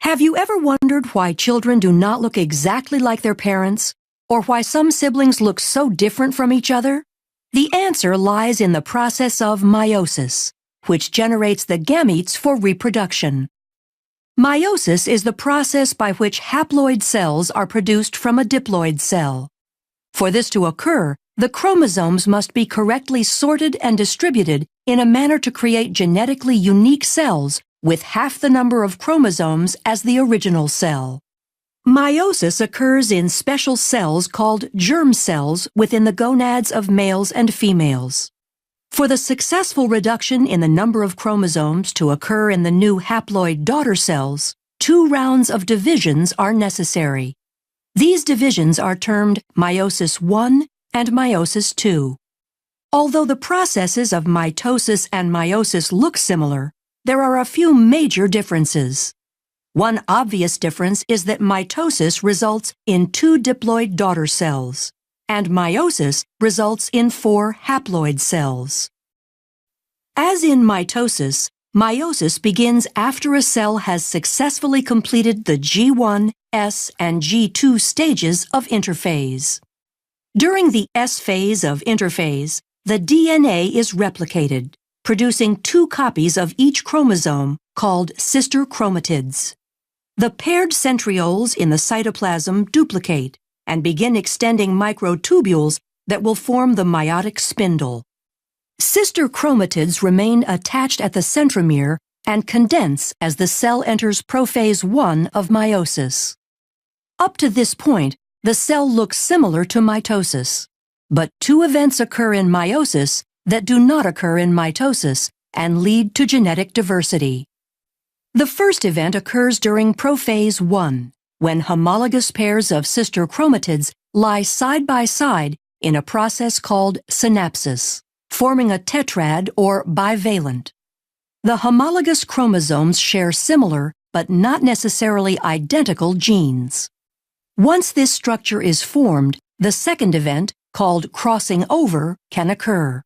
Have you ever wondered why children do not look exactly like their parents, or why some siblings look so different from each other? The answer lies in the process of meiosis, which generates the gametes for reproduction. Meiosis is the process by which haploid cells are produced from a diploid cell. For this to occur, the chromosomes must be correctly sorted and distributed in a manner to create genetically unique cells with half the number of chromosomes as the original cell. Meiosis occurs in special cells called germ cells within the gonads of males and females. For the successful reduction in the number of chromosomes to occur in the new haploid daughter cells, 2 rounds of divisions are necessary. These divisions are termed meiosis I and meiosis II. Although the processes of mitosis and meiosis look similar, there are a few major differences. One obvious difference is that mitosis results in 2 diploid daughter cells, and meiosis results in 4 haploid cells. As in mitosis, meiosis begins after a cell has successfully completed the G1, S, and G2 stages of interphase. During the S phase of interphase, the DNA is replicated, producing 2 copies of each chromosome called sister chromatids. The paired centrioles in the cytoplasm duplicate and begin extending microtubules that will form the meiotic spindle. Sister chromatids remain attached at the centromere and condense as the cell enters prophase I of meiosis. Up to this point, the cell looks similar to mitosis, but 2 events occur in meiosis that do not occur in mitosis and lead to genetic diversity. The first event occurs during prophase I, when homologous pairs of sister chromatids lie side by side in a process called synapsis, forming a tetrad or bivalent. The homologous chromosomes share similar but not necessarily identical genes. Once this structure is formed, the second event, called crossing over, can occur.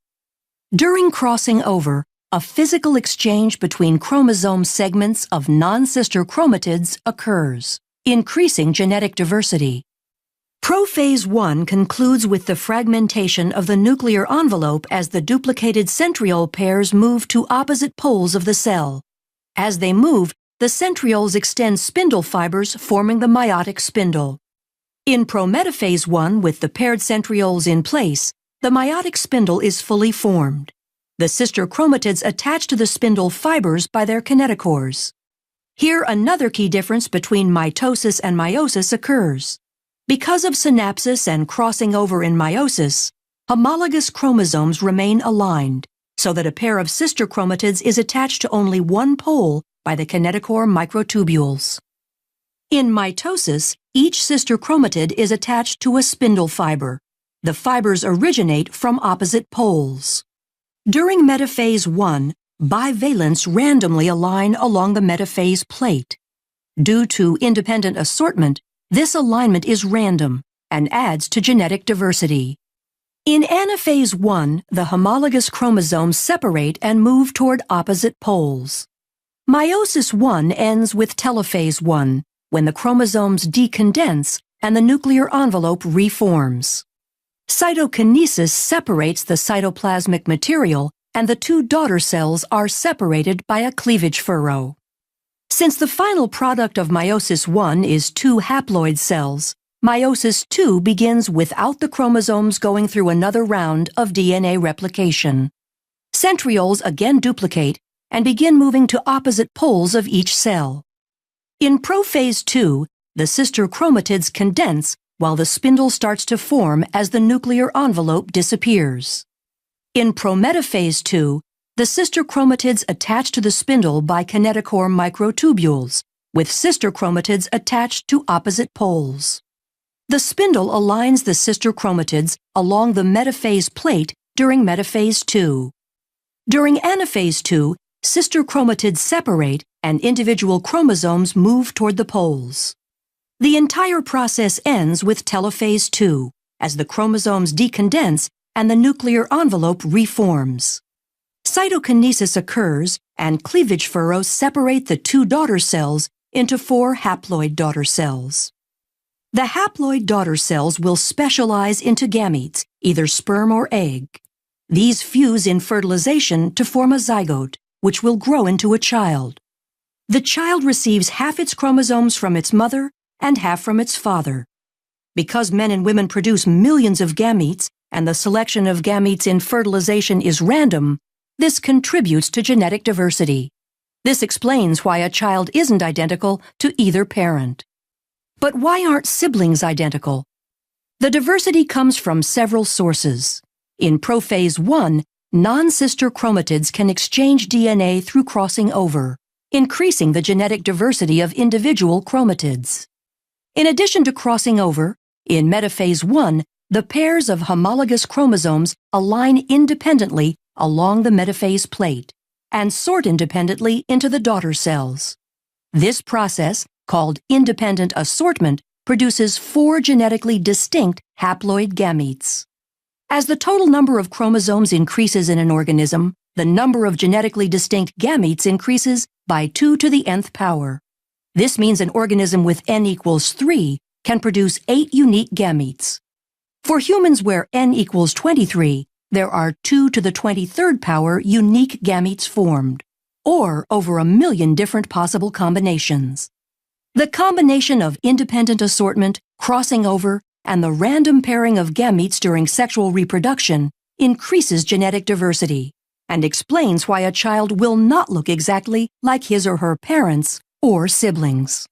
During crossing over, a physical exchange between chromosome segments of non-sister chromatids occurs, increasing genetic diversity. Prophase I concludes with the fragmentation of the nuclear envelope as the duplicated centriole pairs move to opposite poles of the cell. As they move, the centrioles extend spindle fibers forming the meiotic spindle. In prometaphase I, with the paired centrioles in place, the meiotic spindle is fully formed. The sister chromatids attach to the spindle fibers by their kinetochores. Here, another key difference between mitosis and meiosis occurs. Because of synapsis and crossing over in meiosis, homologous chromosomes remain aligned, so that a pair of sister chromatids is attached to only one pole by the kinetochore microtubules. In mitosis, each sister chromatid is attached to a spindle fiber. The fibers originate from opposite poles. During metaphase I, bivalents randomly align along the metaphase plate. Due to independent assortment, this alignment is random and adds to genetic diversity. In anaphase I, the homologous chromosomes separate and move toward opposite poles. Meiosis I ends with telophase I, when the chromosomes decondense and the nuclear envelope reforms. Cytokinesis separates the cytoplasmic material, and the 2 daughter cells are separated by a cleavage furrow. Since the final product of meiosis I is 2 haploid cells, meiosis II begins without the chromosomes going through another round of DNA replication. Centrioles again duplicate and begin moving to opposite poles of each cell. In prophase II, the sister chromatids condense while the spindle starts to form as the nuclear envelope disappears. In prometaphase II, the sister chromatids attach to the spindle by kinetochore microtubules, with sister chromatids attached to opposite poles. The spindle aligns the sister chromatids along the metaphase plate during metaphase II. During anaphase II, sister chromatids separate and individual chromosomes move toward the poles. The entire process ends with telophase II, as the chromosomes decondense and the nuclear envelope reforms. Cytokinesis occurs, and cleavage furrows separate the 2 daughter cells into 4 haploid daughter cells. The haploid daughter cells will specialize into gametes, either sperm or egg. These fuse in fertilization to form a zygote, which will grow into a child. The child receives half its chromosomes from its mother and half from its father. Because men and women produce millions of gametes, and the selection of gametes in fertilization is random, this contributes to genetic diversity. This explains why a child isn't identical to either parent. But why aren't siblings identical? The diversity comes from several sources. In prophase 1, non-sister chromatids can exchange DNA through crossing over, increasing the genetic diversity of individual chromatids. In addition to crossing over, in metaphase 1, the pairs of homologous chromosomes align independently along the metaphase plate and sort independently into the daughter cells. This process, called independent assortment, produces 4 genetically distinct haploid gametes. As the total number of chromosomes increases in an organism, the number of genetically distinct gametes increases by 2 to the nth power. This means an organism with n equals 3 can produce 8 unique gametes. For humans where n equals 23, there are 2 to the 23rd power unique gametes formed, or over 1 million different possible combinations. The combination of independent assortment, crossing over, and the random pairing of gametes during sexual reproduction increases genetic diversity and explains why a child will not look exactly like his or her parents or siblings.